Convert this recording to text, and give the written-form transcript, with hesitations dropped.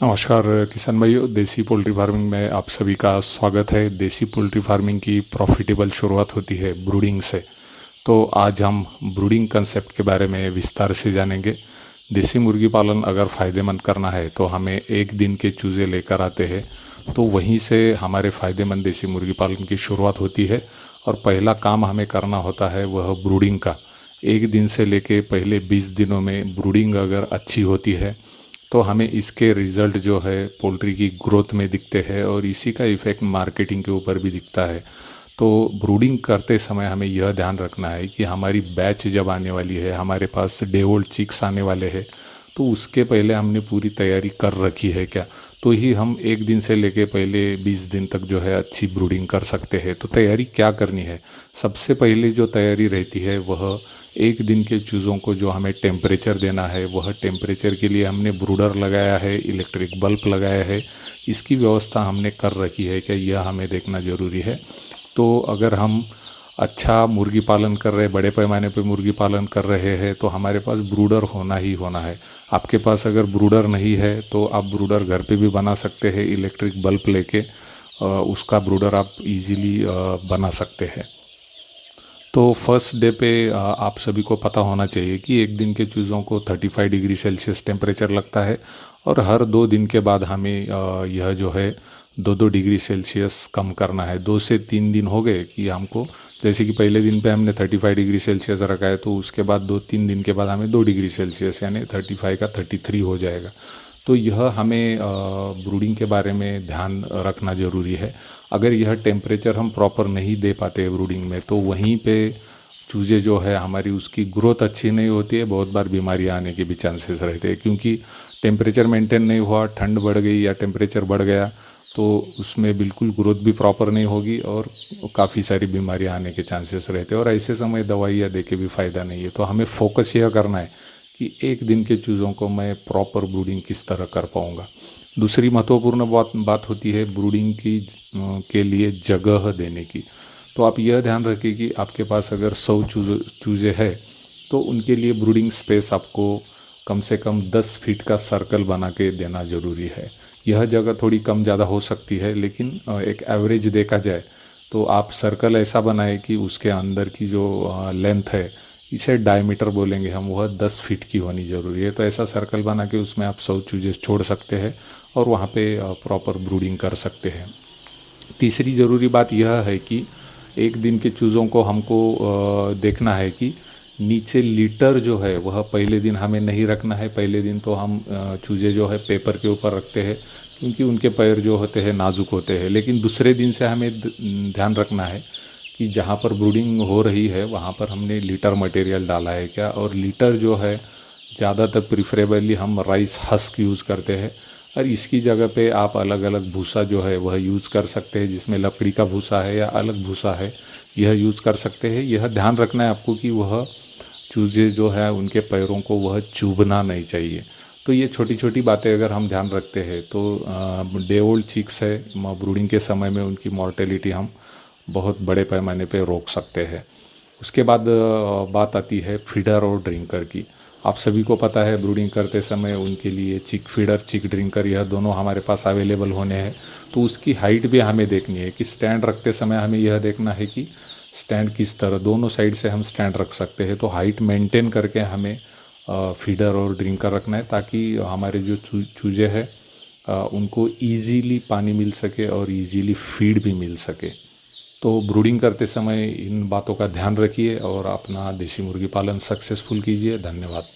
नमस्कार किसान भाइयों, देसी पोल्ट्री फार्मिंग में आप सभी का स्वागत है। देसी पोल्ट्री फार्मिंग की प्रॉफिटेबल शुरुआत होती है ब्रूडिंग से। तो आज हम ब्रूडिंग कंसेप्ट के बारे में विस्तार से जानेंगे। देसी मुर्गी पालन अगर फ़ायदेमंद करना है तो हमें एक दिन के चूज़े लेकर आते हैं, तो वहीं से हमारे फ़ायदेमंद देसी मुर्गी पालन की शुरुआत होती है। और पहला काम हमें करना होता है वह ब्रूडिंग का। एक दिन से लेके पहले 20 दिनों में ब्रूडिंग अगर अच्छी होती है तो हमें इसके रिज़ल्ट जो है पोल्ट्री की ग्रोथ में दिखते हैं और इसी का इफ़ेक्ट मार्केटिंग के ऊपर भी दिखता है। तो ब्रूडिंग करते समय हमें यह ध्यान रखना है कि हमारी बैच जब आने वाली है, हमारे पास डे ओल्ड चिक्स आने वाले हैं, तो उसके पहले हमने पूरी तैयारी कर रखी है क्या, तो ही हम एक दिन से लेके पहले 20 दिन तक जो है अच्छी ब्रूडिंग कर सकते हैं। तो तैयारी क्या करनी है? सबसे पहले जो तैयारी रहती है वह एक दिन के चूज़ों को जो हमें टेम्परेचर देना है, वह टेम्परेचर के लिए हमने ब्रूडर लगाया है, इलेक्ट्रिक बल्ब लगाया है, इसकी व्यवस्था हमने कर रखी है क्या, यह हमें देखना ज़रूरी है। तो अगर हम अच्छा मुर्गी पालन कर रहे, बड़े पैमाने पे मुर्गी पालन कर रहे हैं, तो हमारे पास ब्रूडर होना ही होना है। आपके पास अगर ब्रूडर नहीं है तो आप ब्रूडर घर पे भी बना सकते हैं, इलेक्ट्रिक बल्ब लेके उसका ब्रूडर आप इजीली बना सकते हैं। तो फर्स्ट डे पे आप सभी को पता होना चाहिए कि एक दिन के चूज़ों को 35 डिग्री सेल्सियस टेम्परेचर लगता है और हर 2 दिन के बाद हमें यह जो है 2-2 डिग्री सेल्सियस कम करना है। 2 से 3 दिन हो गए कि हमको, जैसे कि पहले दिन पे हमने 35 डिग्री सेल्सियस रखा है, तो उसके बाद 2-3 दिन के बाद हमें 2 डिग्री सेल्सियस यानी 35 का 33 हो जाएगा। तो यह हमें ब्रूडिंग के बारे में ध्यान रखना ज़रूरी है। अगर यह टेम्परेचर हम प्रॉपर नहीं दे पाते हैं ब्रूडिंग में, तो वहीं पे चूज़े जो है हमारी उसकी ग्रोथ अच्छी नहीं होती है, बहुत बार बीमारियाँ आने के भी चांसेस रहते हैं। क्योंकि टेम्परेचर मेंटेन नहीं हुआ, ठंड बढ़ गई या टेम्परेचर बढ़ गया, तो उसमें बिल्कुल ग्रोथ भी प्रॉपर नहीं होगी और काफ़ी सारी बीमारियाँ आने के चांसेस रहते हैं और ऐसे समय दवाइयाँ दे के भी फ़ायदा नहीं है। तो हमें फोकस यह करना है कि एक दिन के चूज़ों को मैं प्रॉपर ब्रूडिंग किस तरह कर पाऊँगा। दूसरी महत्वपूर्ण बात होती है ब्रूडिंग की के लिए जगह देने की। तो आप यह ध्यान रखिए कि आपके पास अगर 100 चूज़े हैं, तो उनके लिए ब्रूडिंग स्पेस आपको कम से कम 10 फीट का सर्कल बना के देना ज़रूरी है। यह जगह थोड़ी कम ज़्यादा हो सकती है, लेकिन एक एवरेज देखा जाए तो आप सर्कल ऐसा बनाए कि उसके अंदर की जो लेंथ है, इसे डायमीटर बोलेंगे हम, वह 10 फीट की होनी ज़रूरी है। तो ऐसा सर्कल बना के उसमें आप 100 चूजे छोड़ सकते हैं और वहाँ पे प्रॉपर ब्रूडिंग कर सकते हैं। तीसरी ज़रूरी बात यह है कि एक दिन के चूज़ों को हमको देखना है कि नीचे लीटर जो है वह पहले दिन हमें नहीं रखना है। पहले दिन तो हम चूज़े जो है पेपर के ऊपर रखते हैं, क्योंकि उनके पैर जो होते हैं नाजुक होते हैं। लेकिन दूसरे दिन से हमें ध्यान रखना है कि जहाँ पर ब्रूडिंग हो रही है वहाँ पर हमने लीटर मटेरियल डाला है क्या, और लीटर जो है ज़्यादातर प्रिफरेबली हम राइस हस्क यूज़ करते हैं और इसकी जगह पे आप अलग अलग भूसा जो है वह यूज़ कर सकते हैं, जिसमें लकड़ी का भूसा है या अलग भूसा है, यह यूज़ कर सकते हैं। यह ध्यान रखना है आपको कि वह चूज़े जो है उनके पैरों को वह चुभना नहीं चाहिए। तो ये छोटी छोटी बातें अगर हम ध्यान रखते हैं तो डे ओल्ड चिक्स है, ब्रूडिंग के समय में उनकी मॉर्टेलिटी हम बहुत बड़े पैमाने पे रोक सकते हैं। उसके बाद बात आती है फीडर और ड्रिंकर की। आप सभी को पता है ब्रूडिंग करते समय उनके लिए चिक फीडर, चिक ड्रिंकर, यह दोनों हमारे पास अवेलेबल होने हैं। तो उसकी हाइट भी हमें देखनी है कि स्टैंड रखते समय हमें यह देखना है कि स्टैंड किस तरह, दोनों साइड से हम स्टैंड रख सकते हैं। तो हाइट मेंटेन करके हमें फीडर और ड्रिंकर रखना है, ताकि हमारे जो चूजे हैं उनको ईजीली पानी मिल सके और ईजीली फीड भी मिल सके। तो ब्रूडिंग करते समय इन बातों का ध्यान रखिए और अपना देसी मुर्गी पालन सक्सेसफुल कीजिए। धन्यवाद।